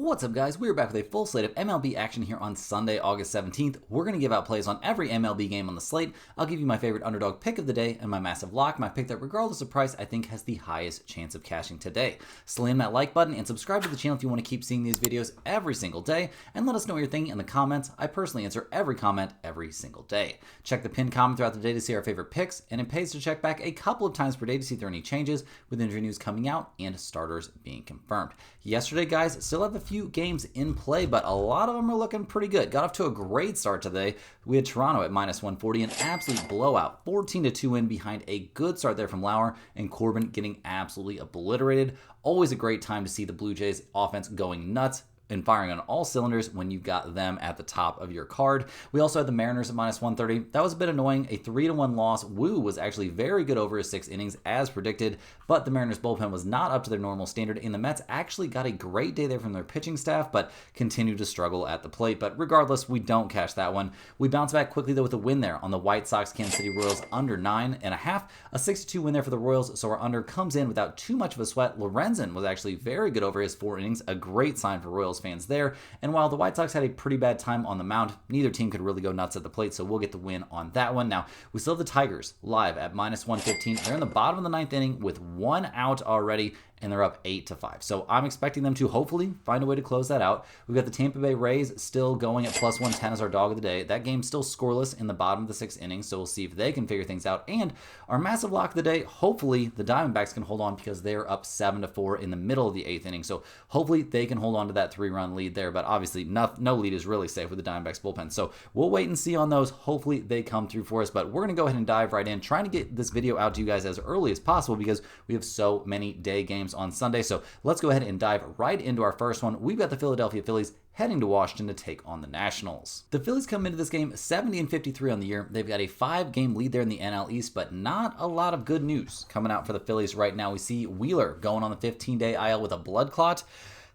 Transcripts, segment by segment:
What's up, guys? We're back with a full slate of MLB action here on Sunday, August 17th. We're going to give out plays on every MLB game on the slate. I'll give you my favorite underdog pick of the day and my massive lock, my pick that regardless of price, I think has the highest chance of cashing today. Slam that like button and subscribe to the channel if you want to keep seeing these videos every single day, and let us know what you're thinking in the comments. I personally answer every comment every single day. Check the pinned comment throughout the day to see our favorite picks, and it pays to check back a couple of times per day to see if there are any changes with injury news coming out and starters being confirmed. Yesterday, guys, still have a few games in play, but a lot of them are looking pretty good. Got off to a great start today. We had Toronto at -140, an absolute blowout, 14-2 win behind a good start there from Lauer, and Corbin getting absolutely obliterated. Always a great time to see the Blue Jays offense going nuts and firing on all cylinders when you've got them at the top of your card. We also had the Mariners at -130. That was a bit annoying. A 3-1 loss. Wu was actually very good over his 6 innings as predicted, but the Mariners bullpen was not up to their normal standard, and the Mets actually got a great day there from their pitching staff, but continued to struggle at the plate. But regardless, we don't cash that one. We bounce back quickly though with a win there on the White Sox Kansas City Royals under 9.5. A 6-2 win there for the Royals, so our under comes in without too much of a sweat. Lorenzen was actually very good over his 4 innings, a great sign for Royals fans there. And while the White Sox had a pretty bad time on the mound, neither team could really go nuts at the plate, so we'll get the win on that one. Now, we still have the Tigers live at -115. They're in the bottom of the 9th inning with 1 out already, and they're up 8-5. So I'm expecting them to hopefully find a way to close that out. We've got the Tampa Bay Rays still going at +110 as our dog of the day. That game's still scoreless in the bottom of the 6th inning, so we'll see if they can figure things out. And our massive lock of the day, hopefully the Diamondbacks can hold on because they're up 7-4 in the middle of the 8th inning. So hopefully they can hold on to that 3-run lead there, but obviously no lead is really safe with the Diamondbacks bullpen. So we'll wait and see on those. Hopefully they come through for us, but we're going to go ahead and dive right in, trying to get this video out to you guys as early as possible because we have so many day games on Sunday. So let's go ahead and dive right into our first one. We've got the Philadelphia Phillies heading to Washington to take on the Nationals. The Phillies come into this game 70-53 on the year. They've got a 5-game lead there in the NL East, but not a lot of good news coming out for the Phillies right now. We see Wheeler going on the 15-day IL with a blood clot.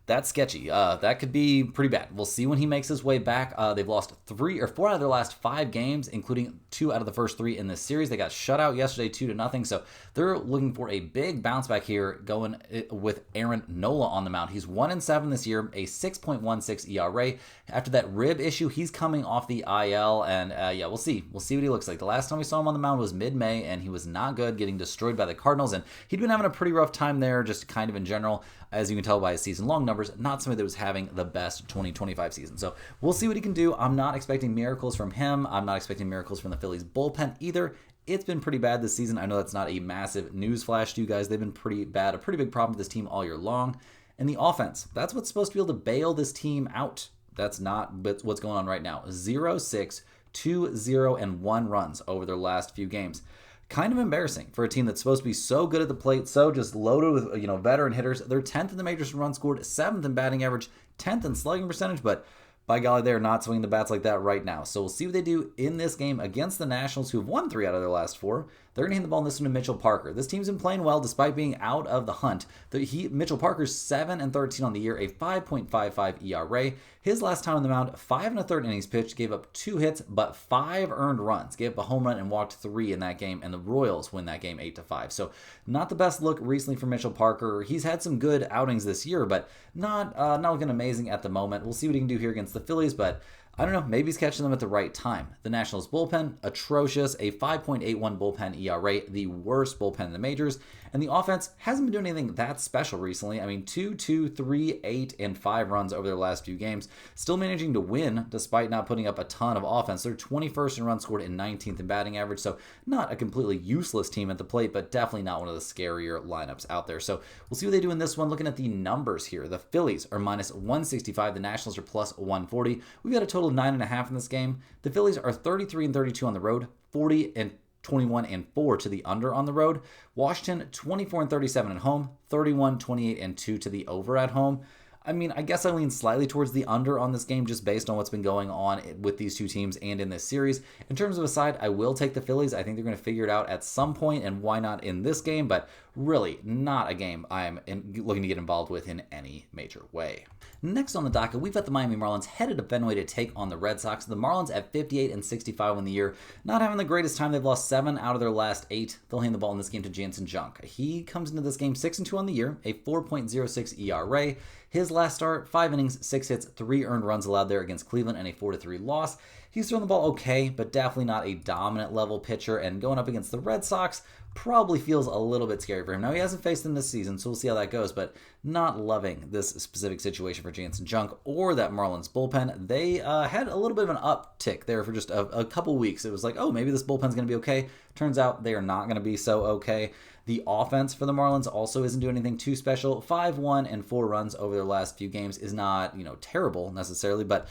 That's sketchy. That could be pretty bad. We'll see when he makes his way back. They've lost 4 out of their last 5 games, including 2 out of the first 3 in this series. They got shut out yesterday 2-0, so they're looking for a big bounce back here going with Aaron Nola on the mound. He's 1-7 this year, a 6.16 ERA. After that rib issue, he's coming off the IL, and yeah, we'll see. We'll see what he looks like. The last time we saw him on the mound was mid-May, and he was not good, getting destroyed by the Cardinals, and he'd been having a pretty rough time there, just kind of in general, as you can tell by his season-long numbers. Not somebody that was having the best 2025 season. So we'll see what he can do. I'm not expecting miracles from him. I'm not expecting miracles from the Phillies bullpen either. It's been pretty bad this season. I know that's not a massive news flash to you guys. They've been pretty bad, a pretty big problem with this team all year long. And the offense, that's what's supposed to be able to bail this team out. That's not what's going on right now. 0-6, 2-0, and 1 runs over their last few games. Kind of embarrassing for a team that's supposed to be so good at the plate, so just loaded with veteran hitters. They're 10th in the majors in runs scored, 7th in batting average, 10th in slugging percentage, but by golly, they're not swinging the bats like that right now. So we'll see what they do in this game against the Nationals, who have won 3 out of their last 4. They're going to hand the ball in this one to Mitchell Parker. This team's been playing well despite being out of the hunt. Mitchell Parker's 7-13 on the year, a 5.55 ERA. His last time on the mound, 5 1/3 innings pitched, gave up 2 hits, but 5 earned runs. Gave up a home run and walked 3 in that game, and the Royals win that game 8-5. So not the best look recently for Mitchell Parker. He's had some good outings this year, but not looking amazing at the moment. We'll see what he can do here against the Phillies, but I don't know, maybe he's catching them at the right time. The Nationals bullpen, atrocious, a 5.81 bullpen ERA, the worst bullpen in the majors. And the offense hasn't been doing anything that special recently. I mean, 2, 3, 8, and 5 runs over their last few games. Still managing to win despite not putting up a ton of offense. They're 21st in runs scored and 19th in batting average, so not a completely useless team at the plate, but definitely not one of the scarier lineups out there. So we'll see what they do in this one. Looking at the numbers here, the Phillies are -165. The Nationals are +140. We've got a total of 9.5 in this game. The Phillies are 33-32 on the road, 21-4 to the under on the road. Washington, 24-37 at home, 31-28-2 to the over at home. I mean, I guess I lean slightly towards the under on this game just based on what's been going on with these two teams and in this series. In terms of a side, I will take the Phillies. I think they're going to figure it out at some point, and why not in this game? But really not a game I'm looking to get involved with in any major way. Next on the docket, we've got the Miami Marlins headed to Fenway to take on the Red Sox. The Marlins at 58-65 on the year, not having the greatest time. They've lost 7 out of their last 8. They'll hand the ball in this game to Jansen Junk. He comes into this game 6-2 on the year, a 4.06 ERA. His last start, 5 innings, 6 hits, 3 earned runs allowed there against Cleveland, and a 4-3 loss. He's thrown the ball okay, but definitely not a dominant level pitcher, and going up against the Red Sox probably feels a little bit scary for him. Now, he hasn't faced them this season, so we'll see how that goes, but not loving this specific situation for Jansen Junk or that Marlins bullpen. They had a little bit of an uptick there for just a couple weeks. It was like, oh, maybe this bullpen's going to be okay. Turns out they are not going to be so okay. The offense for the Marlins also isn't doing anything too special. 5-1 and 4 runs over their last few games is not, terrible necessarily, but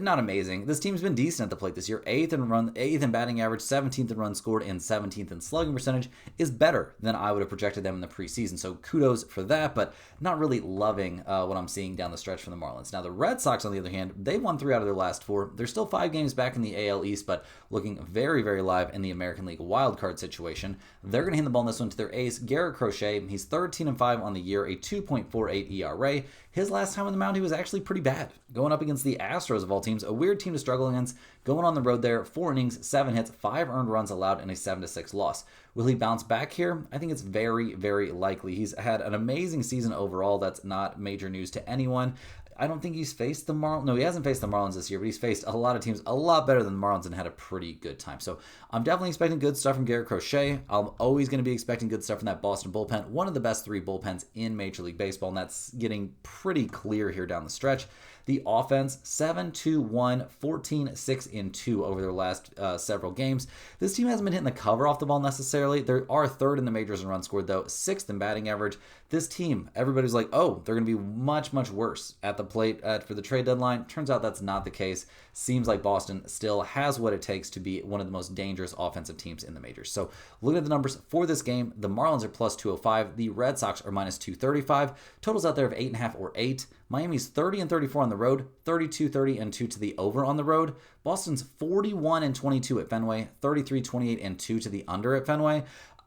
not amazing. This team's been decent at the plate this year. 8th in batting average, 17th in runs scored, and 17th in slugging percentage is better than I would have projected them in the preseason. So kudos for that, but not really loving what I'm seeing down the stretch from the Marlins. Now the Red Sox, on the other hand, they won 3 out of their last 4. They're still 5 games back in the AL East, but looking very, very live in the American League wildcard situation. They're going to hand the ball in this one to their ace, Garrett Crochet. He's 13-5 on the year, a 2.48 ERA. His last time on the mound, he was actually pretty bad. Going up against the Astros of all teams, a weird team to struggle against. Going on the road there, 4 innings, 7 hits, 5 earned runs allowed, and a 7-6 loss. Will he bounce back here? I think it's very, very likely. He's had an amazing season overall. That's not major news to anyone. I don't think he's faced the Marlins. No, he hasn't faced the Marlins this year, but he's faced a lot of teams a lot better than the Marlins and had a pretty good time. So I'm definitely expecting good stuff from Garrett Crochet. I'm always going to be expecting good stuff from that Boston bullpen. One of the best 3 bullpens in Major League Baseball, and that's getting pretty clear here down the stretch. The offense, 7-2-1, 14-6-2 over their last several games. This team hasn't been hitting the cover off the ball necessarily. They are 3rd in the majors in runs scored, though, 6th in batting average. This team, everybody's like, oh, they're going to be much, much worse at the plate for the trade deadline. Turns out that's not the case. Seems like Boston still has what it takes to be one of the most dangerous offensive teams in the majors. So looking at the numbers for this game, the Marlins are plus 205. The Red Sox are minus 235. Totals out there of 8.5 or 8. Miami's 30-34 on the road, 32-30-2 to the over on the road. Boston's 41-22 at Fenway, 33-28-2 to the under at Fenway.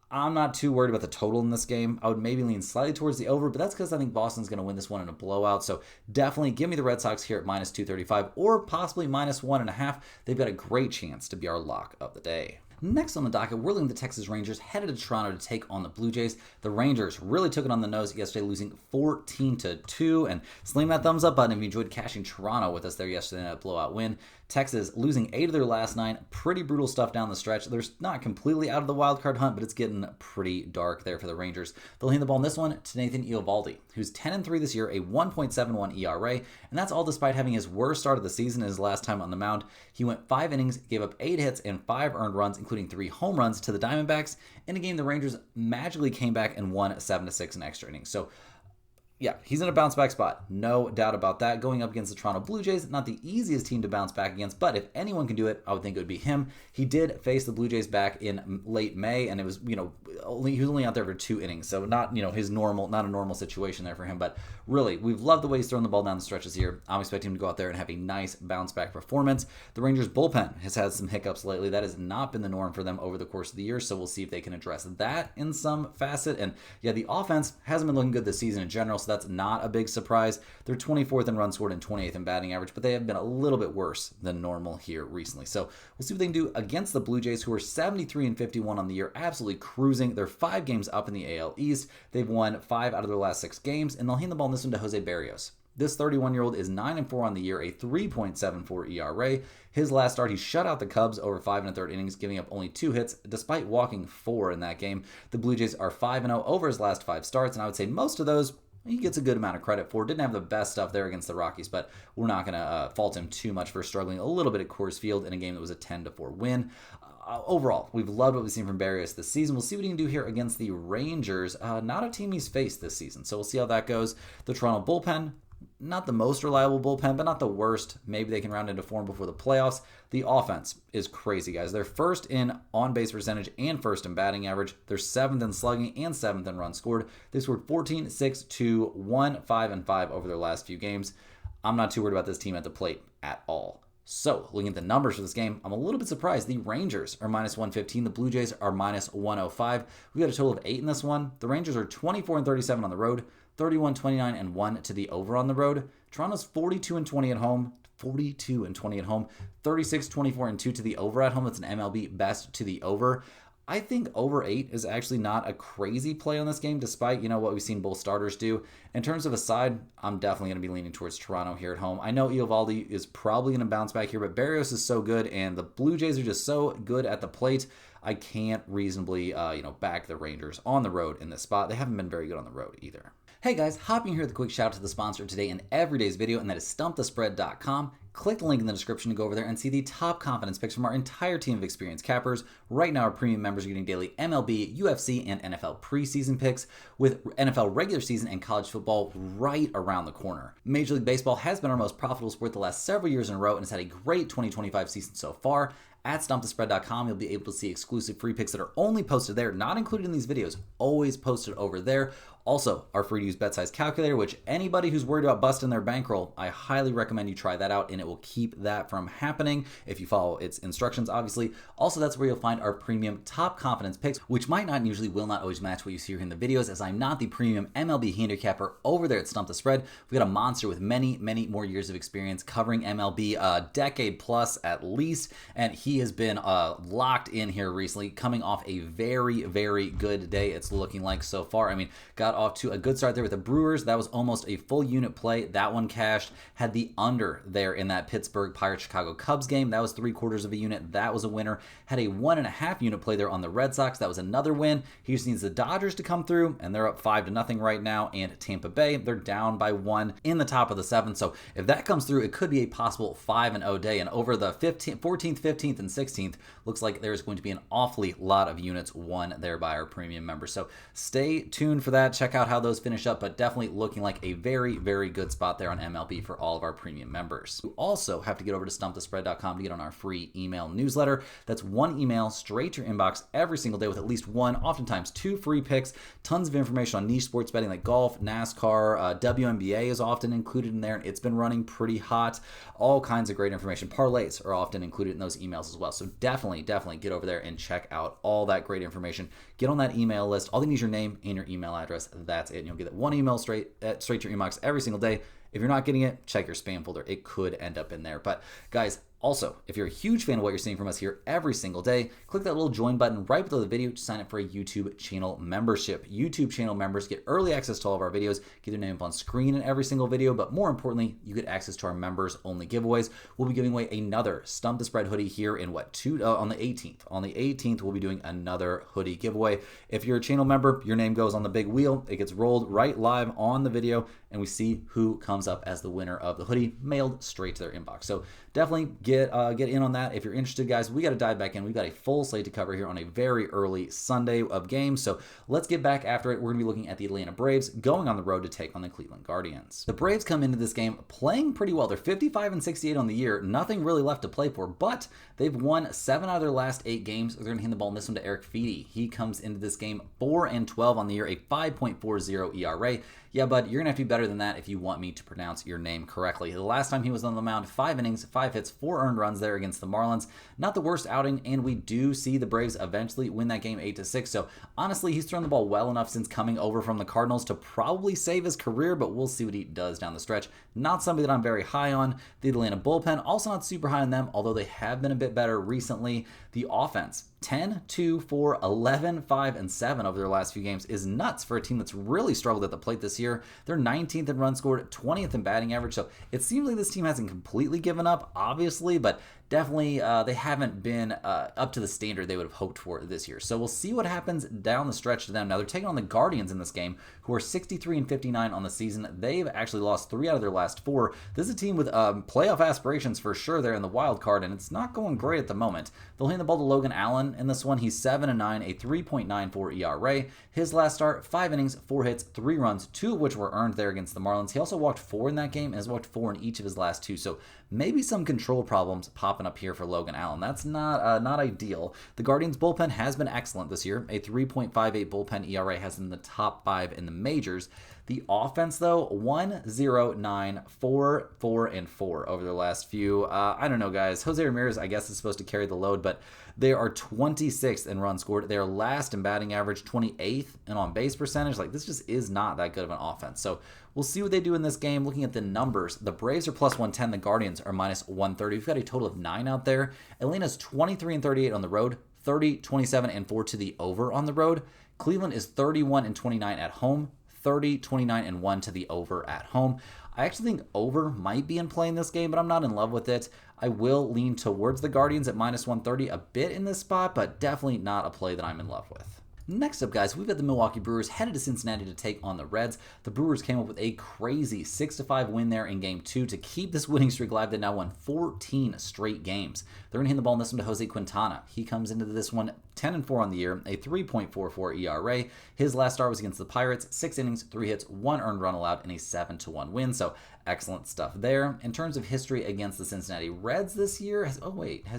I'm not too worried about the total in this game. I would maybe lean slightly towards the over, but that's because I think Boston's going to win this one in a blowout. So definitely give me the Red Sox here at minus 235 or possibly minus 1.5. They've got a great chance to be our lock of the day. Next on the docket, we're looking at the Texas Rangers headed to Toronto to take on the Blue Jays. The Rangers really took it on the nose yesterday, losing 14-2. And slam that thumbs up button if you enjoyed cashing Toronto with us there yesterday in that blowout win. Texas losing 8 of their last 9. Pretty brutal stuff down the stretch. They're not completely out of the wild card hunt, but it's getting pretty dark there for the Rangers. They'll hand the ball in this one to Nathan Eovaldi, who's 10-3 this year, a 1.71 ERA, and that's all despite having his worst start of the season his last time on the mound. He went 5 innings, gave up 8 hits and 5 earned runs, including 3 home runs to the Diamondbacks. In a game, the Rangers magically came back and won 7-6 in extra innings. So yeah, he's in a bounce back spot. No doubt about that. Going up against the Toronto Blue Jays, not the easiest team to bounce back against, but if anyone can do it, I would think it would be him. He did face the Blue Jays back in late May, and it was, he was only out there for 2 innings, so not, not a normal situation there for him, but really, we've loved the way he's thrown the ball down the stretches here. I'm expecting him to go out there and have a nice bounce back performance. The Rangers bullpen has had some hiccups lately. That has not been the norm for them over the course of the year, so we'll see if they can address that in some facet. And yeah, the offense hasn't been looking good this season in general, so that's not a big surprise. They're 24th in runs scored and 28th in batting average, but they have been a little bit worse than normal here recently. So we'll see what they can do against the Blue Jays, who are 73-51 on the year, absolutely cruising. They're 5 games up in the AL East. They've won 5 out of their last 6 games, and they'll hand the ball in this one to Jose Barrios. This 31-year-old is 9-4 on the year, a 3.74 ERA. His last start, he shut out the Cubs over 5 1/3 innings, giving up only 2 hits, despite walking 4 in that game. The Blue Jays are 5-0 over his last 5 starts, and I would say most of those he gets a good amount of credit for. Didn't have the best stuff there against the Rockies, but we're not going to fault him too much for struggling a little bit at Coors Field in a game that was a 10-4 win. Overall, we've loved what we've seen from Barrios this season. We'll see what he can do here against the Rangers. Not a team he's faced this season, so we'll see how that goes. The Toronto bullpen, not the most reliable bullpen, but not the worst. Maybe they can round into form before the playoffs. The offense is crazy, guys. They're 1st in on-base percentage and 1st in batting average. They're 7th in slugging and 7th in runs scored. They scored 14, 6, 2, 1, 5, and 5 over their last few games. I'm not too worried about this team at the plate at all. So, looking at the numbers for this game, I'm a little bit surprised. The Rangers are minus 115. The Blue Jays are minus 105. We got a total of 8 in this one. The Rangers are 24-37 on the road, 31-29-1 to the over on the road. Toronto's 42-20 at home, 42-20 at home, 36-24-2 to the over at home. That's an MLB best to the over. I think over 8 is actually not a crazy play on this game, despite, what we've seen both starters do. In terms of a side, I'm definitely going to be leaning towards Toronto here at home. I know Eovaldi is probably going to bounce back here, but Berrios is so good, and the Blue Jays are just so good at the plate. I can't reasonably, back the Rangers on the road in this spot. They haven't been very good on the road either. Hey guys, hopping here with a quick shout out to the sponsor of today and every day's video, and that is StumpTheSpread.com. Click the link in the description to go over there and see the top confidence picks from our entire team of experienced cappers. Right now, our premium members are getting daily MLB, UFC, and NFL preseason picks, with NFL regular season and college football right around the corner. Major League Baseball has been our most profitable sport the last several years in a row and has had a great 2025 season so far. At StumpTheSpread.com, you'll be able to see exclusive free picks that are only posted there, not included in these videos, always posted over there. Also, our free-to-use bet size calculator, which anybody who's worried about busting their bankroll, I highly recommend you try that out, and it will keep that from happening if you follow its instructions, obviously. Also, that's where you'll find our premium top confidence picks, which might not and usually will not always match what you see here in the videos, as I'm not the premium MLB handicapper over there at Stump the Spread. We got a monster with many, many more years of experience covering MLB, a decade plus at least, and he has been locked in here recently, coming off a very, very good day, it's looking like so far. I mean, got off to a good start there with the Brewers. That was almost a full unit play. That one cashed. Had the under there in that Pittsburgh Pirates Chicago Cubs game. That was 3/4 of a unit. That was a winner. Had a 1.5 unit play there on the Red Sox. That was another win. He just needs the Dodgers to come through, and they're up 5-0 right now. And Tampa Bay, they're down by 1 in the top of the 7th. So if that comes through, it could be a possible 5-0 day. And over the 14th, 15th, and 16th, looks like there's going to be an awfully lot of units won there by our premium members. So stay tuned for that. Check out how those finish up, but definitely looking like a very, very good spot there on MLB for all of our premium members. You also have to get over to StumpTheSpread.com to get on our free email newsletter. That's one email straight to your inbox every single day with at least one, oftentimes 2 free picks, tons of information on niche sports betting like golf, NASCAR, WNBA is often included in there, and it's been running pretty hot. All kinds of great information. Parlays are often included in those emails as well. So definitely get over there and check out all that great information. Get on that email list. All they need is your name and your email address. That's it. And you'll get that one email straight to your inbox every single day. If you're not getting it, check your spam folder. It could end up in there. But guys, also, if you're a huge fan of what you're seeing from us here every single day, click that little join button right below the video to sign up for a YouTube channel membership. YouTube channel members get early access to all of our videos, get their name up on screen in every single video, but more importantly, you get access to our members only giveaways. We'll be giving away another Stump the Spread hoodie here in on the 18th. On the 18th, we'll be doing another hoodie giveaway. If you're a channel member, your name goes on the big wheel. It gets rolled right live on the video, and we see who comes up as the winner of the hoodie, mailed straight to their inbox. So definitely get in on that if you're interested, guys. We got to dive back in. We've got a full slate to cover here on a very early Sunday of games. So let's get back after it. We're going to be looking at the Atlanta Braves going on the road to take on the Cleveland Guardians. The Braves come into this game playing pretty well. They're 55-68 on the year. Nothing really left to play for, but they've won 7 out of their last 8 games. They're going to hand the ball in this one to Eric Feedy. He comes into this game 4-12 on the year, a 5.40 ERA. Yeah, bud, you're going to have to be better than that if you want me to pronounce your name correctly. The last time he was on the mound, 5 innings, 5 hits, 4 earned runs there against the Marlins. Not the worst outing, and we do see the Braves eventually win that game 8-6. So honestly, he's thrown the ball well enough since coming over from the Cardinals to probably save his career, but we'll see what he does down the stretch. Not somebody that I'm very high on. The Atlanta bullpen, also not super high on them, although they have been a bit better recently. The offense, 10-2-4, 11-5-7 over their last few games is nuts for a team that's really struggled at the plate this year. They're 19th in runs scored, 20th in batting average, so it seems like this team hasn't completely given up, obviously, but definitely they haven't been up to the standard they would have hoped for this year. So we'll see what happens down the stretch to them. Now they're taking on the Guardians in this game, who are 63-59 on the season. They've actually lost 3 out of their last 4. This is a team with playoff aspirations for sure there in the wild card, and it's not going great at the moment. They'll hand the ball to Logan Allen in this one. He's 7-9, a 3.94 ERA. His last start, 5 innings, 4 hits, 3 runs, 2 of which were earned there against the Marlins. He also walked 4 in that game and has walked 4 in each of his last 2. So maybe some control problems popping up here for Logan Allen. That's not ideal. The Guardians bullpen has been excellent this year. A 3.58 bullpen ERA has them in the top 5 in the majors. The offense, though, 1-0-9-4-4-4 over their last few. I don't know, guys. Jose Ramirez, I guess, is supposed to carry the load, but they are 26th in runs scored. They are last in batting average, 28th in on-base percentage. Like, this just is not that good of an offense. So we'll see what they do in this game. Looking at the numbers, the Braves are plus 110. The Guardians are minus 130. We've got a total of 9 out there. Atlanta's 23-38 on the road, 30-27-4 to the over on the road. Cleveland is 31-29 at home, 30-29-1 to the over at home. I actually think over might be in play in this game, but I'm not in love with it. I will lean towards the Guardians at minus 130 a bit in this spot, but definitely not a play that I'm in love with. Next up, guys, we've got the Milwaukee Brewers headed to Cincinnati to take on the Reds. The Brewers came up with a crazy 6-5 win there in Game 2 to keep this winning streak alive. They now won 14 straight games. They're going to hand the ball in this one to Jose Quintana. He comes into this one 10-4 on the year, a 3.44 ERA. His last start was against the Pirates, 6 innings, 3 hits, 1 earned run allowed, and a 7-1 win. So excellent stuff there. In terms of history against the Cincinnati Reds this year, has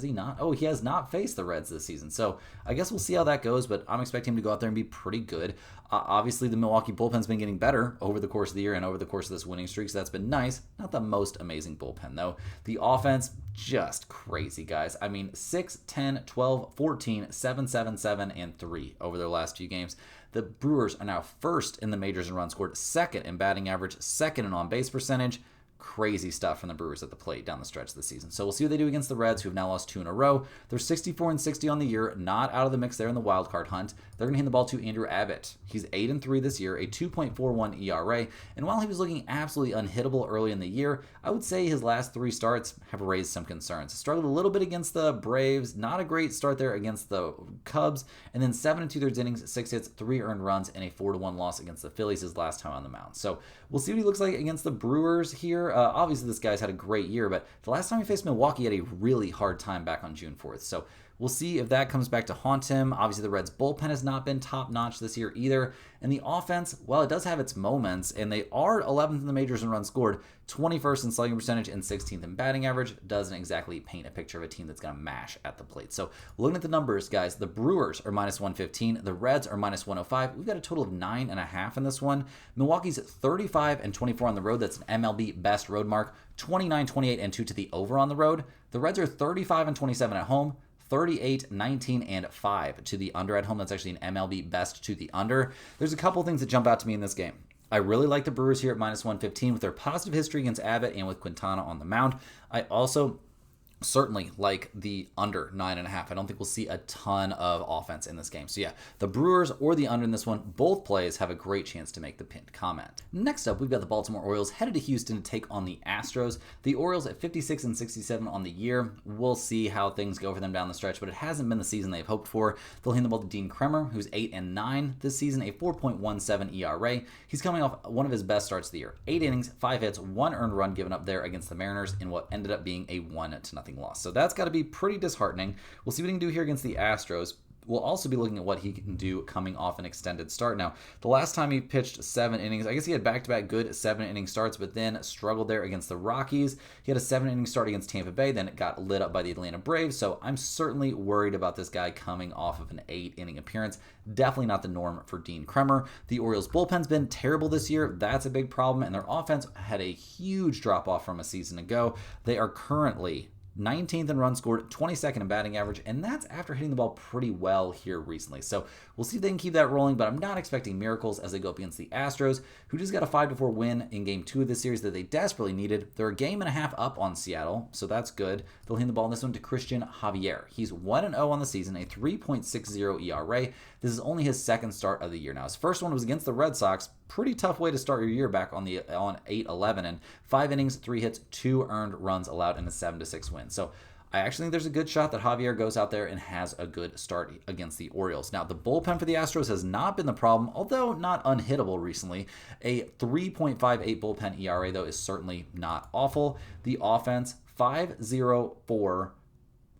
he not? Oh, he has not faced the Reds this season. So I guess we'll see how that goes, but I'm expecting him to go out there and be pretty good. Obviously, the Milwaukee bullpen's been getting better over the course of the year and over the course of this winning streak, so that's been nice. Not the most amazing bullpen, though. The offense, just crazy, guys. I mean, 6, 10, 12, 14, 7, 7, 7, and 3 over their last few games. The Brewers are now first in the majors in runs scored, second in batting average, second in on-base percentage. Crazy stuff from the Brewers at the plate down the stretch of the season. So we'll see what they do against the Reds, who have now lost 2 in a row. They're 64-60 on the year, not out of the mix there in the wild card hunt. They're going to hand the ball to Andrew Abbott. He's 8-3 this year, a 2.41 ERA. And while he was looking absolutely unhittable early in the year, I would say his last 3 starts have raised some concerns. Struggled a little bit against the Braves, not a great start there against the Cubs, and then 7 2/3 innings, 6 hits, 3 earned runs, and a 4-1 loss against the Phillies his last time on the mound. So we'll see what he looks like against the Brewers here. Obviously, this guy's had a great year, but the last time he faced Milwaukee, he had a really hard time back on June 4th. So we'll see if that comes back to haunt him. Obviously, the Reds' bullpen has not been top-notch this year either. And the offense, well, it does have its moments, and they are 11th in the majors in runs scored, 21st in slugging percentage, and 16th in batting average. Doesn't exactly paint a picture of a team that's going to mash at the plate. So looking at the numbers, guys, the Brewers are minus 115. The Reds are minus 105. We've got a total of 9.5 in this one. Milwaukee's 35-24 on the road. That's an MLB best road mark. 29-28-2 to the over on the road. The Reds are 35-27 at home. 38-19-5 to the under at home. That's actually an MLB best to the under. There's a couple things that jump out to me in this game. I really like the Brewers here at minus 115 with their positive history against Abbott and with Quintana on the mound. I also certainly like the under 9.5. I don't think we'll see a ton of offense in this game. So yeah, the Brewers or the under in this one, both plays have a great chance to make the pinned comment. Next up, we've got the Baltimore Orioles headed to Houston to take on the Astros. The Orioles at 56-67 on the year. We'll see how things go for them down the stretch, but it hasn't been the season they've hoped for. They'll hand the ball to Dean Kremer, who's 8-9 this season, a 4.17 ERA. He's coming off one of his best starts of the year. 8 innings, 5 hits, 1 earned run given up there against the Mariners in what ended up being a 1-0 loss. So that's got to be pretty disheartening. We'll see what he can do here against the Astros. We'll also be looking at what he can do coming off an extended start. Now, the last time he pitched 7 innings, I guess he had back-to-back good 7-inning starts, but then struggled there against the Rockies. He had a 7-inning start against Tampa Bay, then it got lit up by the Atlanta Braves, so I'm certainly worried about this guy coming off of an 8-inning appearance. Definitely not the norm for Dean Kremer. The Orioles' bullpen's been terrible this year. That's a big problem, and their offense had a huge drop-off from a season ago. They are currently 19th in runs scored, 22nd in batting average, and that's after hitting the ball pretty well here recently. So we'll see if they can keep that rolling, but I'm not expecting miracles as they go up against the Astros, who just got a 5-4 win in Game 2 of this series that they desperately needed. They're a game and a half up on Seattle, so that's good. They'll hand the ball in this one to Christian Javier. He's 1-0 on the season, a 3.60 ERA. This is only his second start of the year now. His first one was against the Red Sox. Pretty tough way to start your year back on 8-11, and 5 innings, 3 hits, 2 earned runs allowed in a 7-6 win. So I actually think there's a good shot that Javier goes out there and has a good start against the Orioles. Now, the bullpen for the Astros has not been the problem, although not unhittable recently. A 3.58 bullpen ERA, though, is certainly not awful. The offense, 5-0-4.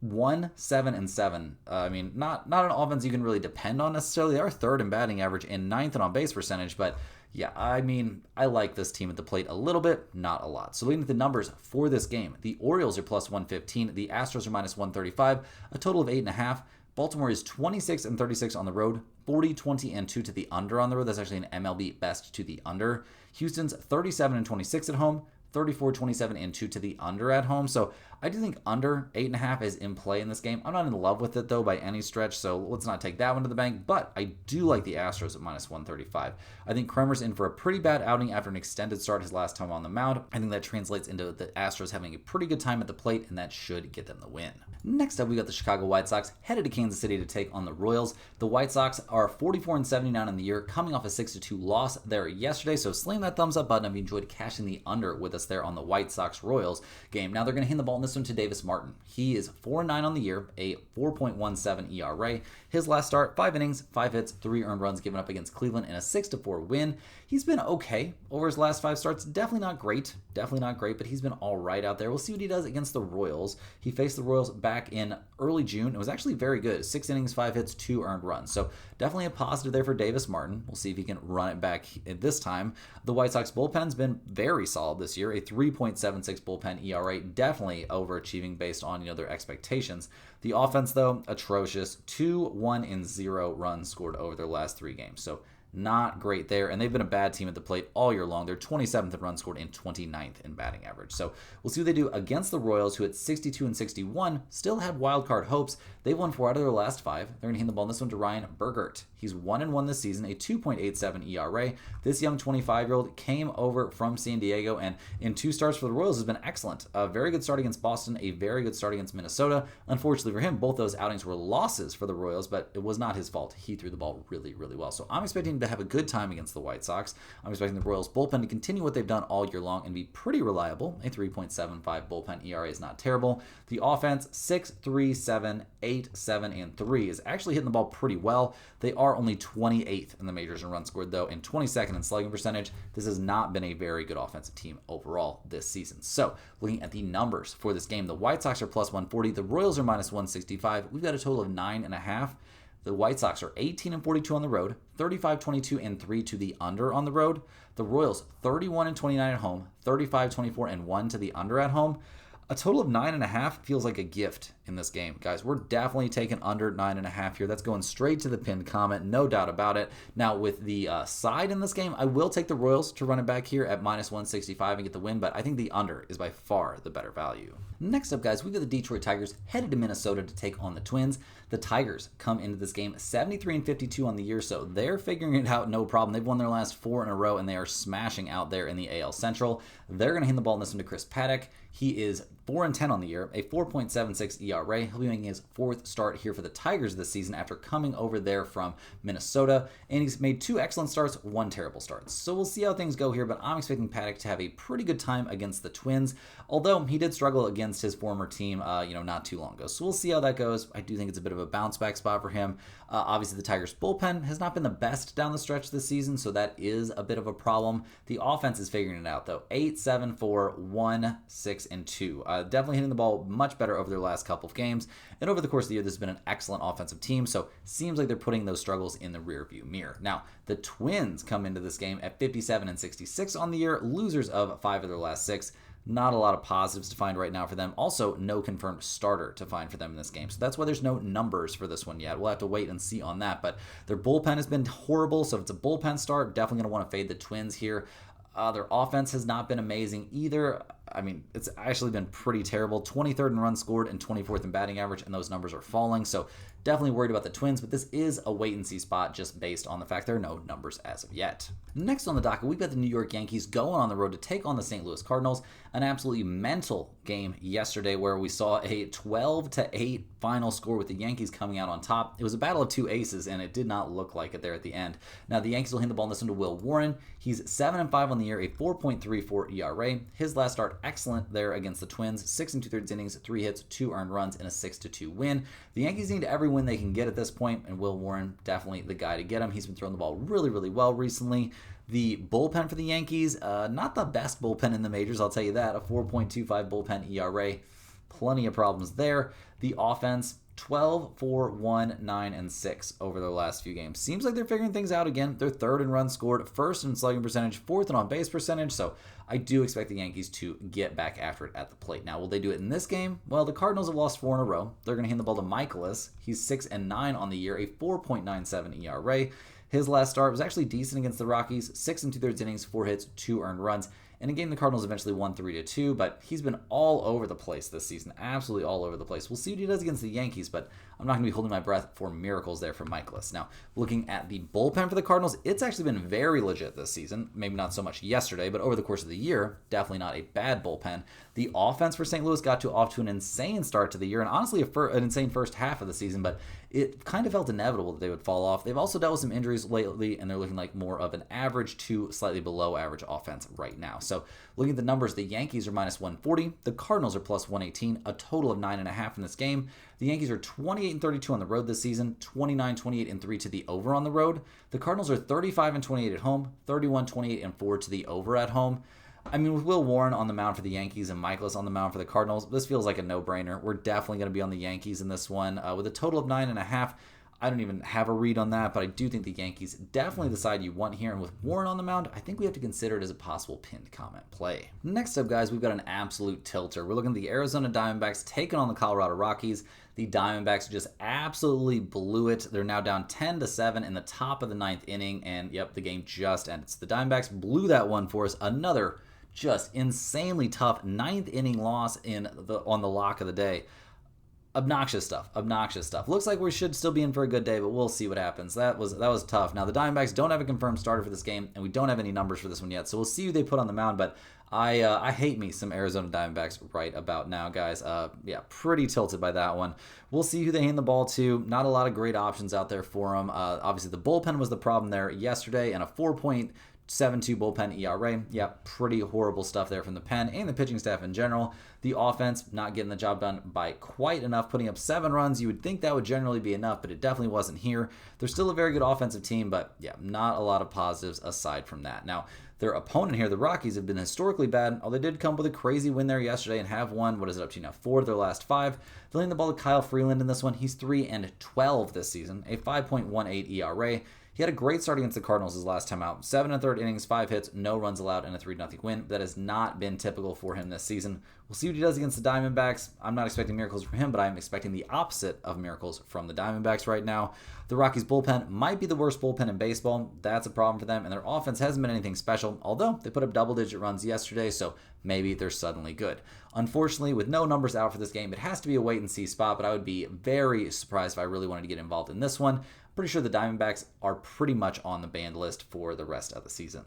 1-7-7. I mean, not an offense you can really depend on necessarily. They are third in batting average and 9th in on-base percentage, but yeah, I mean, I like this team at the plate a little bit, not a lot. So looking at the numbers for this game, the Orioles are plus 115, the Astros are minus 135, a total of 8.5. Baltimore is 26-36 on the road, 40-20-2 to the under on the road. That's actually an MLB best to the under. Houston's 37-26 at home, 34-27-2 to the under at home. So I do think under 8.5 is in play in this game. I'm not in love with it though by any stretch, so let's not take that one to the bank. But I do like the Astros at -135. I think Kremer's in for a pretty bad outing after an extended start his last time on the mound. I think that translates into the Astros having a pretty good time at the plate, and that should get them the win. Next up, we got the Chicago White Sox headed to Kansas City to take on the Royals. The White Sox are 44-79 on the year, coming off a 6-2 loss there yesterday. So slam that thumbs up button if you enjoyed cashing the under with us there on the White Sox Royals game. Now they're going to hand the ball in this one to Davis Martin. He is 4-9 on the year, a 4.17 ERA. His last start, 5 innings, 5 hits, 3 earned runs given up against Cleveland in a 6-4 win. He's been okay over his last 5 starts. Definitely not great, but he's been all right out there. We'll see what he does against the Royals. He faced the Royals back in early June. It was actually very good. 6 innings, 5 hits, 2 earned runs. So definitely a positive there for Davis Martin. We'll see if he can run it back this time. The White Sox bullpen's been very solid this year, a 3.76 bullpen ERA, definitely overachieving based on their expectations. The offense, though, atrocious. 2-1-0 runs scored over their last 3 games. So not great there, and they've been a bad team at the plate all year long. They're 27th in runs scored and 29th in batting average. So we'll see what they do against the Royals, who at 62-61 still had wild card hopes. They've won 4 out of their last 5. They're going to hand the ball in this one to Ryan Bergert. He's 1-1 this season, a 2.87 ERA. This young 25-year-old came over from San Diego, and in 2 starts for the Royals has been excellent. A very good start against Boston, a very good start against Minnesota. Unfortunately for him, both those outings were losses for the Royals, but it was not his fault. He threw the ball really, really well. So I'm expecting to have a good time against the White Sox. I'm expecting the Royals bullpen to continue what they've done all year long and be pretty reliable. A 3.75 bullpen ERA is not terrible. The offense, 6-3-7, 8-7, and 3 is actually hitting the ball pretty well. They are only 28th in the majors in runs scored, though, and 22nd in slugging percentage. This has not been a very good offensive team overall this season. So, looking at the numbers for this game, the White Sox are +140. The Royals are -165. We've got a total of 9.5. The White Sox are 18-42 on the road, 35-22-3 to the under on the road. The Royals 31-29 at home, 35-24-1 to the under at home. A total of 9.5 feels like a gift in this game, guys. We're definitely taking under 9.5 here. That's going straight to the pinned comment, no doubt about it. Now, with the side in this game, I will take the Royals to run it back here at -165 and get the win, but I think the under is by far the better value. Next up, guys, we've got the Detroit Tigers headed to Minnesota to take on the Twins. The Tigers come into this game 73-52 on the year, so they're figuring it out no problem. They've won their last 4 in a row, and they are smashing out there in the AL Central. They're going to hand the ball in this one to Chris Paddock. He is 4-10 on the year, a 4.76 ERA. He'll be making his 4th start here for the Tigers this season after coming over there from Minnesota, and he's made 2 excellent starts, 1 terrible start. So we'll see how things go here, but I'm expecting Paddock to have a pretty good time against the Twins, although he did struggle against his former team, not too long ago. So we'll see how that goes. I do think it's a bit of a bounce back spot for him. Obviously, the Tigers' bullpen has not been the best down the stretch this season, so that is a bit of a problem. The offense is figuring it out, though. 8-7-4-1-6-2. Definitely hitting the ball much better over their last couple of games. And over the course of the year, this has been an excellent offensive team, so seems like they're putting those struggles in the rearview mirror. Now, the Twins come into this game at 57-66 on the year, losers of 5 of their last 6. Not a lot of positives to find right now for them. Also, no confirmed starter to find for them in this game. So that's why there's no numbers for this one yet. We'll have to wait and see on that. But their bullpen has been horrible. So if it's a bullpen start, definitely going to want to fade the Twins here. Their offense has not been amazing either. I mean, it's actually been pretty terrible. 23rd in runs scored and 24th in batting average, and those numbers are falling. So definitely worried about the Twins, but this is a wait-and-see spot just based on the fact there are no numbers as of yet. Next on the docket, we've got the New York Yankees going on the road to take on the St. Louis Cardinals. An absolutely mental game yesterday where we saw a 12-8 final score with the Yankees coming out on top. It was a battle of 2 aces, and it did not look like it there at the end. Now, the Yankees will hand the ball in this one to Will Warren. He's 7-5 on the year, a 4.34 ERA. His last start, excellent there against the Twins. 6 2/3 innings, 3 hits, 2 earned runs, and a 6-2 win. The Yankees need every win they can get at this point, and Will Warren, definitely the guy to get him. He's been throwing the ball really, really well recently. The bullpen for the Yankees, not the best bullpen in the majors, I'll tell you that. A 4.25 bullpen ERA. Plenty of problems there. The offense, 12, 4, 1, 9, and 6 over their last few games. Seems like they're figuring things out again. They're third in runs scored, first in slugging percentage, fourth in on-base percentage, so I do expect the Yankees to get back after it at the plate. Now, will they do it in this game? Well, the Cardinals have lost 4 in a row. They're going to hand the ball to Michaelis. He's 6-9 on the year, a 4.97 ERA. His last start was actually decent against the Rockies, 6 2/3 innings, 4 hits, 2 earned runs. In a game, the Cardinals eventually won 3-2, but he's been all over the place this season, absolutely all over the place. We'll see what he does against the Yankees, but I'm not going to be holding my breath for miracles there from Michaelis. Now, looking at the bullpen for the Cardinals, it's actually been very legit this season. Maybe not so much yesterday, but over the course of the year, definitely not a bad bullpen. The offense for St. Louis got off to an insane start to the year, and honestly, an insane first half of the season, but it kind of felt inevitable that they would fall off. They've also dealt with some injuries lately, and they're looking like more of an average to slightly below average offense right now. So looking at the numbers, the Yankees are minus 140, the Cardinals are plus 118, a total of 9.5 in this game. The Yankees are 28-32 on the road this season, 29-28-3 to the over on the road. The Cardinals are 35-28 at home, 31-28-4 to the over at home. I mean, with Will Warren on the mound for the Yankees and Michaelis on the mound for the Cardinals, this feels like a no-brainer. We're definitely going to be on the Yankees in this one. With a total of 9.5, I don't even have a read on that, but I do think the Yankees definitely the side you want here. And with Warren on the mound, I think we have to consider it as a possible pinned comment play. Next up, guys, we've got an absolute tilter. We're looking at the Arizona Diamondbacks taking on the Colorado Rockies. The Diamondbacks just absolutely blew it. They're now down 10-7 in the top of the 9th inning, and yep, the game just ended. So the Diamondbacks blew that one for us. Another just insanely tough 9th inning loss on the lock of the day. Obnoxious stuff. Looks like we should still be in for a good day, but we'll see what happens. That was tough. Now, the Diamondbacks don't have a confirmed starter for this game, and we don't have any numbers for this one yet, so we'll see who they put on the mound, but I hate me some Arizona Diamondbacks right about now, guys. Yeah, pretty tilted by that one. We'll see who they hand the ball to. Not a lot of great options out there for them. Obviously, the bullpen was the problem there yesterday, and a 4.72 bullpen ERA. Yeah, pretty horrible stuff there from the pen and the pitching staff in general. The offense not getting the job done by quite enough, putting up 7 runs. You would think that would generally be enough, but it definitely wasn't here. They're still a very good offensive team, but yeah, not a lot of positives aside from that. Now, their opponent here, the Rockies, have been historically bad, although they did come with a crazy win there yesterday and have won, what is it up to now, 4 of their last 5. They're laying the ball to Kyle Freeland in this one. He's 3-12 this season, a 5.18 ERA. He had a great start against the Cardinals his last time out. 7 1/3 innings, 5 hits, no runs allowed, and a 3-0 win. That has not been typical for him this season. We'll see what he does against the Diamondbacks. I'm not expecting miracles from him, but I'm expecting the opposite of miracles from the Diamondbacks right now. The Rockies' bullpen might be the worst bullpen in baseball. That's a problem for them, and their offense hasn't been anything special, although they put up double-digit runs yesterday, so maybe they're suddenly good. Unfortunately, with no numbers out for this game, it has to be a wait-and-see spot, but I would be very surprised if I really wanted to get involved in this one. Pretty sure the Diamondbacks are pretty much on the banned list for the rest of the season.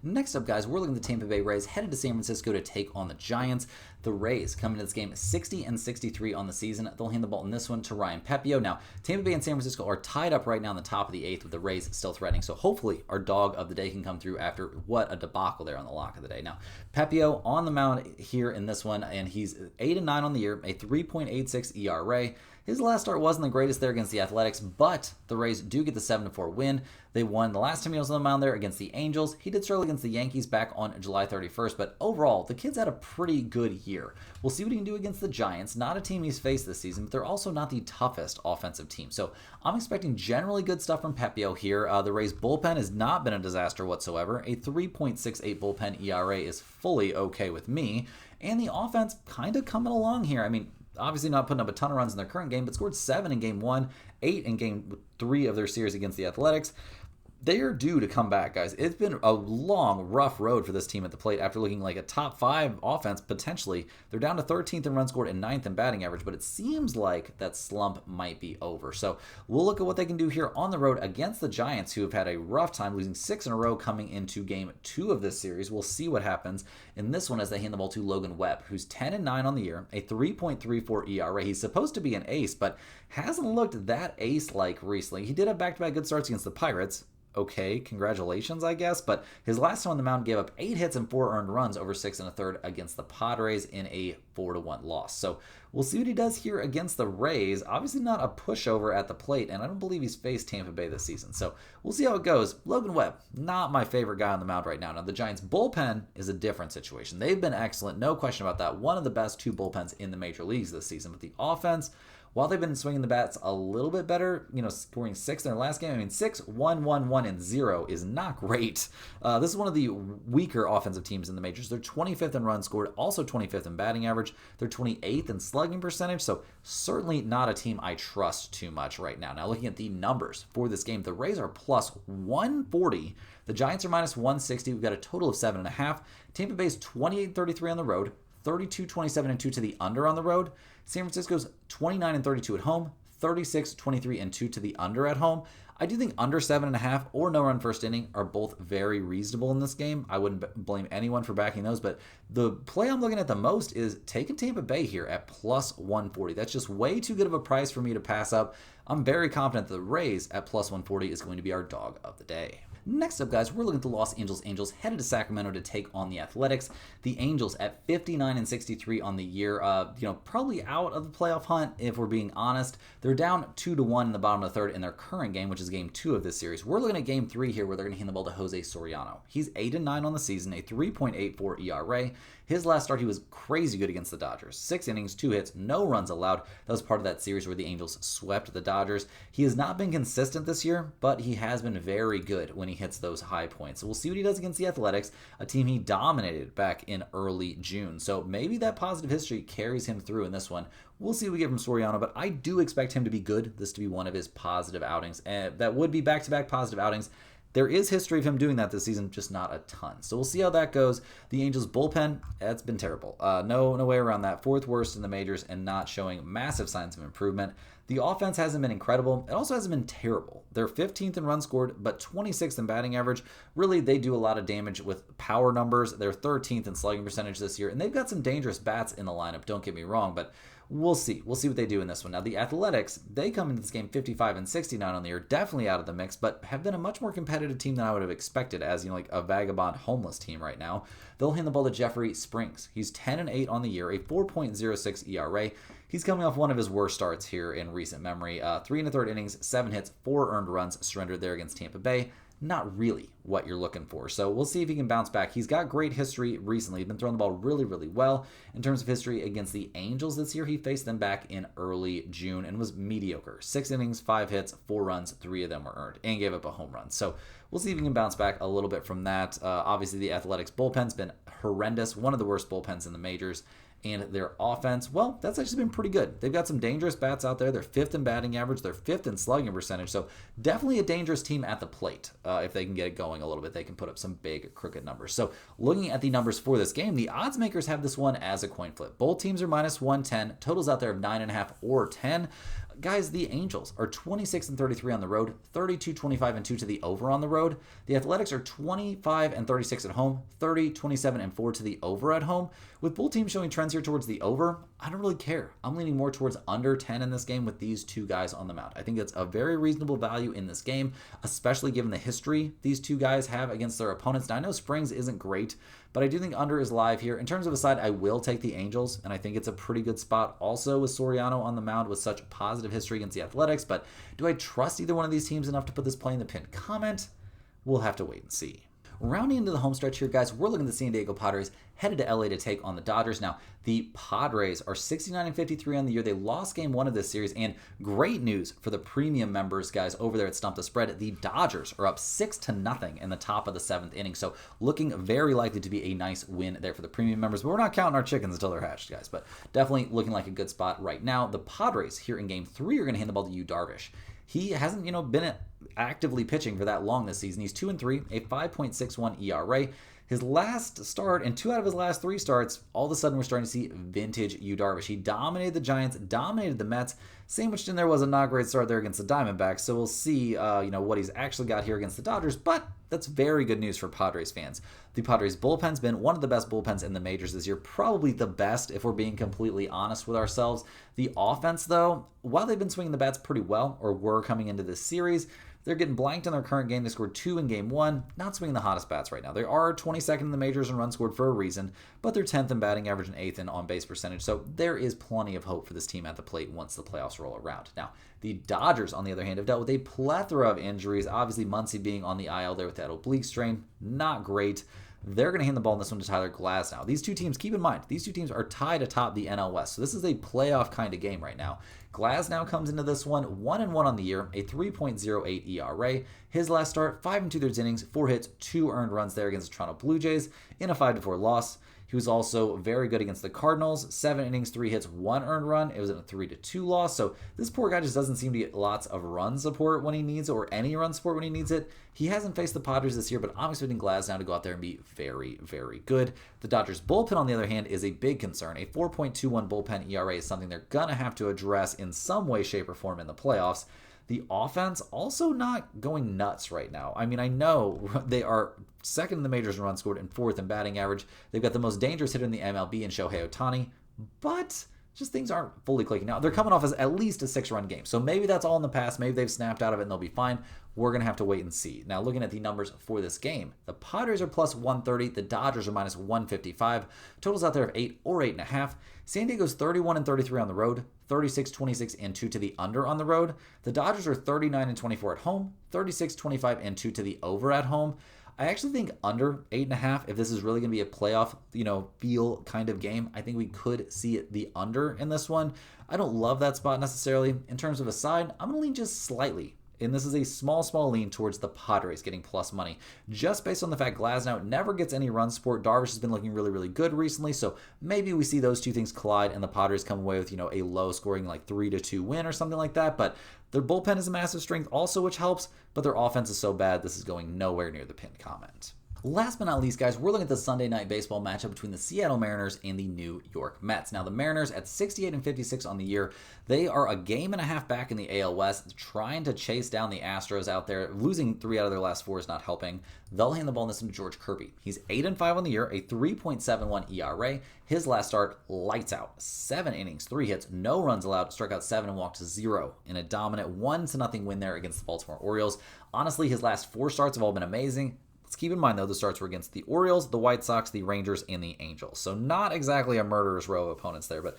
Next up, guys, we're looking at the Tampa Bay Rays headed to San Francisco to take on the Giants. The Rays coming into this game 60-63 on the season. They'll hand the ball in this one to Ryan Pepiot. Now, Tampa Bay and San Francisco are tied up right now in the top of the 8th with the Rays still threatening. So hopefully our dog of the day can come through after what a debacle there on the lock of the day. Now, Pepiot on the mound here in this one, and he's 8-9 on the year, a 3.86 ERA. His last start wasn't the greatest there against the Athletics, but the Rays do get the 7-4 win. They won the last time he was on the mound there against the Angels. He did struggle against the Yankees back on July 31st, but overall, the kid's had a pretty good year. We'll see what he can do against the Giants. Not a team he's faced this season, but they're also not the toughest offensive team. So I'm expecting generally good stuff from Pepiot here. The Rays' bullpen has not been a disaster whatsoever. A 3.68 bullpen ERA is fully okay with me. And the offense kind of coming along here. I mean, obviously not putting up a ton of runs in their current game, but scored 7 in Game 1, 8 in Game 3 of their series against the Athletics. They are due to come back, guys. It's been a long, rough road for this team at the plate after looking like a top 5 offense, potentially. They're down to 13th in runs scored and 9th in batting average, but it seems like that slump might be over. So we'll look at what they can do here on the road against the Giants, who have had a rough time, losing 6 in a row coming into Game 2 of this series. We'll see what happens in this one as they hand the ball to Logan Webb, who's 10-9 on the year, a 3.34 ERA. He's supposed to be an ace, but hasn't looked that ace-like recently. He did have back-to-back good starts against the Pirates. Okay, congratulations, I guess. But his last time on the mound gave up 8 hits and 4 earned runs over 6 1/3 against the Padres in a 4-1 loss. So we'll see what he does here against the Rays. Obviously not a pushover at the plate, and I don't believe he's faced Tampa Bay this season. So we'll see how it goes. Logan Webb, not my favorite guy on the mound right now. Now, the Giants' bullpen is a different situation. They've been excellent, no question about that. One of the best 2 bullpens in the major leagues this season. But the offense, while they've been swinging the bats a little bit better, scoring 6 in their last game. I mean, 6, 1, 1, 1, and 0 is not great. This is one of the weaker offensive teams in the majors. They're 25th in runs scored, also 25th in batting average. They're 28th in slugging percentage, so certainly not a team I trust too much right now. Now, looking at the numbers for this game, the Rays are plus 140. The Giants are minus 160. We've got a total of 7.5. Tampa Bay's 28-33 on the road, 32-27-2 to the under on the road. San Francisco's 29-32 at home, 36-23-2 to the under at home. I do think under 7.5 or no run first inning are both very reasonable in this game. I wouldn't blame anyone for backing those, but the play I'm looking at the most is taking Tampa Bay here at plus 140. That's just way too good of a price for me to pass up. I'm very confident the Rays at plus 140 is going to be our dog of the day. Next up, guys, we're looking at the Los Angeles Angels headed to Sacramento to take on the Athletics. The Angels at 59-63 on the year, probably out of the playoff hunt if we're being honest. They're down 2-1 in the bottom of the third in their current game, which is game 2 of this series. We're looking at game 3 here where they're going to hand the ball to Jose Soriano. He's 8-9 on the season, a 3.84 ERA. His last start, he was crazy good against the Dodgers. 6 innings, 2 hits, no runs allowed. That was part of that series where the Angels swept the Dodgers. He has not been consistent this year, but he has been very good when he hits those high points. So we'll see what he does against the Athletics, a team he dominated back in early June. So maybe that positive history carries him through in this one. We'll see what we get from Soriano, but I do expect him to be good, this to be one of his positive outings. And that would be back-to-back positive outings. There is history of him doing that this season, just not a ton. So we'll see how that goes. The Angels bullpen, that's been terrible. No way around that. 4th worst in the majors and not showing massive signs of improvement. The offense hasn't been incredible. It also hasn't been terrible. They're 15th in runs scored, but 26th in batting average. Really, they do a lot of damage with power numbers. They're 13th in slugging percentage this year, and they've got some dangerous bats in the lineup, don't get me wrong, but we'll see. We'll see what they do in this one. Now, the Athletics, they come into this game 55-69 on the year, definitely out of the mix, but have been a much more competitive team than I would have expected as, like a vagabond homeless team right now. They'll hand the ball to Jeffrey Springs. He's 10-8 on the year, a 4.06 ERA. He's coming off one of his worst starts here in recent memory. 3 1/3 innings, 7 hits, 4 earned runs surrendered there against Tampa Bay. Not really what you're looking for. So we'll see if he can bounce back. He's got great history recently. He's been throwing the ball really, really well. In terms of history against the Angels this year, he faced them back in early June and was mediocre. 6 innings, 5 hits, 4 runs, 3 of them were earned, and gave up a home run. So we'll see if he can bounce back a little bit from that. Obviously, the Athletics bullpen's been horrendous, one of the worst bullpens in the majors. And their offense, well, that's actually been pretty good. They've got some dangerous bats out there. They're 5th in batting average. They're 5th in slugging percentage. So definitely a dangerous team at the plate. If they can get it going a little bit, they can put up some big crooked numbers. So looking at the numbers for this game, the odds makers have this one as a coin flip. Both teams are minus 110. Totals out there of 9.5 or 10. Guys, the Angels are 26-33 on the road, 32-25-2 to the over on the road. The Athletics are 25-36 at home, 30-27-4 to the over at home. With both teams showing trends here towards the over, I don't really care. I'm leaning more towards under 10 in this game with these two guys on the mound. I think that's a very reasonable value in this game, especially given the history these two guys have against their opponents. Now, I know Springs isn't great, but I do think under is live here. In terms of a side, I will take the Angels, and I think it's a pretty good spot also with Soriano on the mound with such positive history against the Athletics. But do I trust either one of these teams enough to put this play in the pinned comment? We'll have to wait and see. Rounding into the home stretch here, guys, we're looking at the San Diego Padres headed to LA to take on the Dodgers. Now, the Padres are 69-53 on the year. They lost game 1 of this series, and great news for the premium members, guys, over there at Stump The Spread. The Dodgers are up 6-0 in the top of the 7th inning, so looking very likely to be a nice win there for the premium members. But we're not counting our chickens until they're hatched, guys, but definitely looking like a good spot right now. The Padres here in game 3 are going to hand the ball to Yu Darvish. He hasn't, been actively pitching for that long this season. He's 2-3, a 5.61 ERA. His last start and 2 out of his last 3 starts, all of a sudden we're starting to see vintage Yu Darvish. He dominated the Giants, dominated the Mets. Sandwiched in there was a not great start there against the Diamondbacks. So we'll see, what he's actually got here against the Dodgers. But that's very good news for Padres fans. The Padres bullpen's been one of the best bullpens in the majors this year, probably the best if we're being completely honest with ourselves. The offense, though, while they've been swinging the bats pretty well, or were coming into this series, they're getting blanked in their current game. They scored 2 in game 1. Not swinging the hottest bats right now. They are 22nd in the majors in runs scored for a reason, but they're 10th in batting average and 8th in on-base percentage. So there is plenty of hope for this team at the plate once the playoffs roll around. Now, the Dodgers, on the other hand, have dealt with a plethora of injuries. Obviously, Muncy being on the IL there with that oblique strain, not great. They're going to hand the ball in this one to Tyler Glasnow. These two teams, keep in mind, these two teams are tied atop the NL West. So this is a playoff kind of game right now. Glasnow comes into this one 1-1 on the year, a 3.08 ERA. His last start, 5 2/3 innings, 4 hits, 2 earned runs there against the Toronto Blue Jays in a 5-4 loss. He was also very good against the Cardinals, 7 innings, 3 hits, 1 earned run. It was in a 3-2 loss. So this poor guy just doesn't seem to get lots of run support when he needs it, or any run support when he needs it. He hasn't faced the Padres this year, but I'm expecting Glasnow to go out there and be very, very good. The Dodgers bullpen, on the other hand, is a big concern. A 4.21 bullpen ERA is something they're going to have to address in some way, shape, or form in the playoffs. The offense also not going nuts right now. I mean, I know they are second in the majors in runs scored and 4th in batting average. They've got the most dangerous hitter in the MLB in Shohei Ohtani, but just things aren't fully clicking now. They're coming off as at least a 6-run game. So maybe that's all in the past. Maybe they've snapped out of it and they'll be fine. We're going to have to wait and see. Now, looking at the numbers for this game, the Padres are plus 130. The Dodgers are minus 155. Totals out there of 8 or 8.5. San Diego's 31-33 on the road, 36-26 2 to the under on the road. The Dodgers are 39-24 at home, 36-25 2 to the over at home. I actually think under 8.5, if this is really going to be a playoff, feel kind of game, I think we could see it the under in this one. I don't love that spot necessarily. In terms of a side, I'm going to lean just slightly. And this is a small lean towards the Padres getting plus money. Just based on the fact Glasnow never gets any run support. Darvish has been looking really, really good recently. So maybe we see those two things collide and the Padres come away with, a low scoring like 3-2 win or something like that. But their bullpen is a massive strength also, which helps. But their offense is so bad, this is going nowhere near the pinned comment. Last but not least, guys, we're looking at the Sunday night baseball matchup between the Seattle Mariners and the New York Mets. Now, the Mariners at 68-56 on the year, they are a game and a half back in the AL West, trying to chase down the Astros out there. Losing 3 out of their last 4 is not helping. They'll hand the ball in this one to George Kirby. He's 8-5 on the year, a 3.71 ERA. His last start, lights out. 7 innings, 3 hits, no runs allowed, struck out 7 and walked 0 in a dominant 1-0 win there against the Baltimore Orioles. Honestly, his last 4 starts have all been amazing. Let's keep in mind, though, the starts were against the Orioles, the White Sox, the Rangers, and the Angels. So not exactly a murderer's row of opponents there, but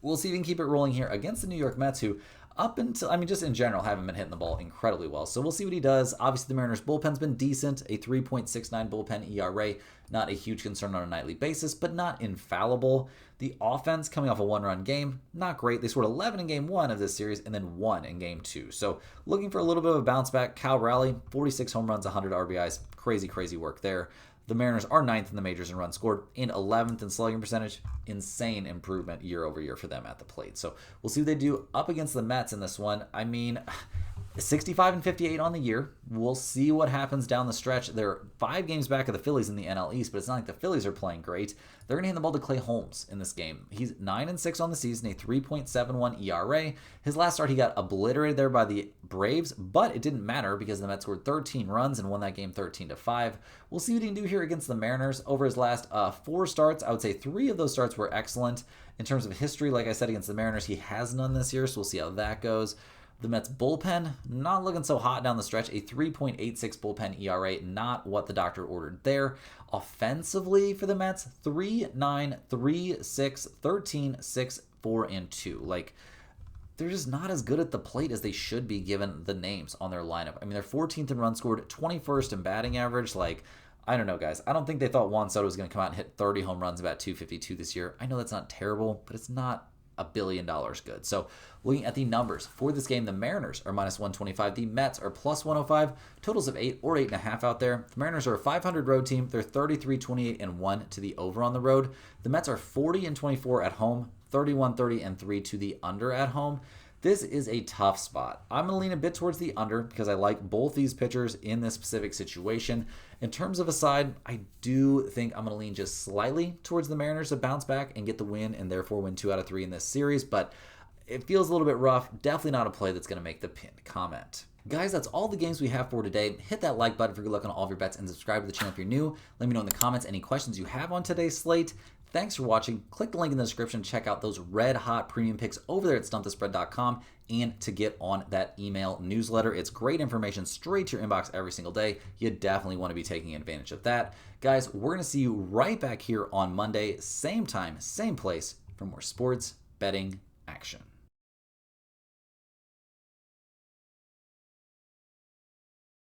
we'll see if we can keep it rolling here against the New York Mets, who up until, just in general, haven't been hitting the ball incredibly well. So we'll see what he does. Obviously, the Mariners' bullpen's been decent, a 3.69 bullpen ERA. Not a huge concern on a nightly basis, but not infallible. The offense coming off a 1-run game, not great. They scored 11 in game 1 of this series and then 1 in game 2. So looking for a little bit of a bounce back. Cal Raleigh, 46 home runs, 100 RBIs. Crazy work there. The Mariners are 9th in the majors in runs scored, and 11th in slugging percentage. Insane improvement year over year for them at the plate. So we'll see what they do up against the Mets in this one. 65-58 on the year. We'll see what happens down the stretch. They're 5 games back of the Phillies in the NL East, but it's not like the Phillies are playing great. They're going to hand the ball to Clay Holmes in this game. He's 9-6 on the season, a 3.71 ERA. His last start, he got obliterated there by the Braves, but it didn't matter because the Mets scored 13 runs and won that game 13-5. We'll see what he can do here against the Mariners. Over his last 4 starts, I would say 3 of those starts were excellent. In terms of history, like I said, against the Mariners, he has none this year, so we'll see how that goes. The Mets bullpen, not looking so hot down the stretch. A 3.86 bullpen ERA, not what the doctor ordered there. Offensively for the Mets, 3-9, 3-6, 13, 6, 4, and 2. They're just not as good at the plate as they should be given the names on their lineup. They're 14th in runs scored, 21st in batting average. I don't know, guys. I don't think they thought Juan Soto was going to come out and hit 30 home runs, about 252 this year. I know that's not terrible, but it's not $1 billion good. So looking at the numbers for this game, the Mariners are minus 125. The Mets are plus 105. Totals of 8 or 8.5 out there. The Mariners are a 500 road team. They're 33-28-1 to the over on the road. The Mets are 40-24 at home, 31-30-3 to the under at home. This is a tough spot. I'm going to lean a bit towards the under because I like both these pitchers in this specific situation. In terms of a side, I do think I'm going to lean just slightly towards the Mariners to bounce back and get the win and therefore win 2 out of 3 in this series, but it feels a little bit rough. Definitely not a play that's going to make the pinned comment. Guys, that's all the games we have for today. Hit that like button for good luck on all of your bets and subscribe to the channel if you're new. Let me know in the comments any questions you have on today's slate. Thanks for watching. Click the link in the description to check out those red hot premium picks over there at stumpthespread.com and to get on that email newsletter. It's great information straight to your inbox every single day. You definitely want to be taking advantage of that. Guys, we're going to see you right back here on Monday, same time, same place for more sports betting action.